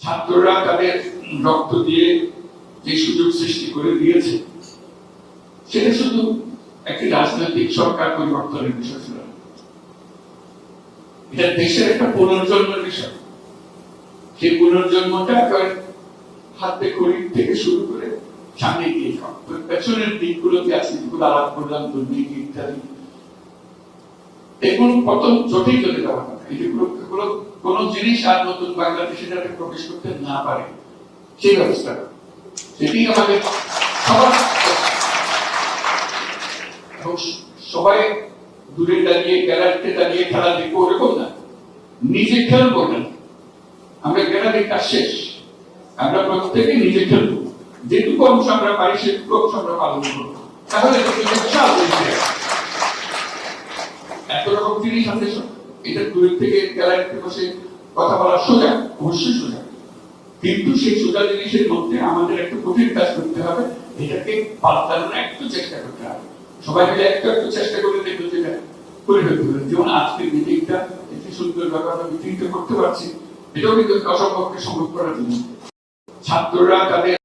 ছাত্ররা তাদের রক্ত দিয়ে যে সুযোগ সৃষ্টি করে দিয়েছে সেটা শুধু একটি রাজনৈতিক সরকার পরিবর্তনের বিষয় ছিল, এটা দেশের একটা পুনর্জন্মের বিষয়। সেই পুনর্জন্মটা হাতে খড়ি থেকে শুরু করে সামনে গিয়ে পেছনের দিকগুলোতে আছে, যেগুলো আলাপ করলাম, দুর্নীতি ইত্যাদি, এগুলো কত জটিল চলে যাওয়ার কথা। এগুলো কোন জিনিস আর নতুন বাংলাদেশে যাতে প্রবেশ করতে না পারে সেই ব্যবস্থা, সেটি আমাদের সবার। সবাই দূরে দাঁড়িয়ে গ্যালারিতে দাঁড়িয়ে খেলা দেখবো ওরকম না, নিজে খেলবো না। আমরা গ্যালারির কাজ শেষ, আমরা প্রত্যেকে নিজে খেলবো, যেটুকু অংশ আমরা পারি সেটুকু অংশ আমরা পালন করবো। তাহলে এত রকম জিনিস আমাদের এটা দূর থেকে গ্যালারিতে বসে কথা বলা সোজা, অবশ্যই সোজা, কিন্তু সেই সোজা জিনিসের মধ্যে আমাদের একটা কঠিন কাজ করতে হবে, এটাকে পাল্টানোর একটু চেষ্টা করতে হবে। সবাই মিলে একটু একটু চেষ্টা করে দেখবো যেটা করে ফেলতে হবে। যেমন আজকের মিটিংটা একটি সুন্দর ব্যাপারে মিটিংটা করতে পারছি, এটাও কিন্তু অসম্ভবকে সম্ভব করার জন্য ছাত্ররা তাদের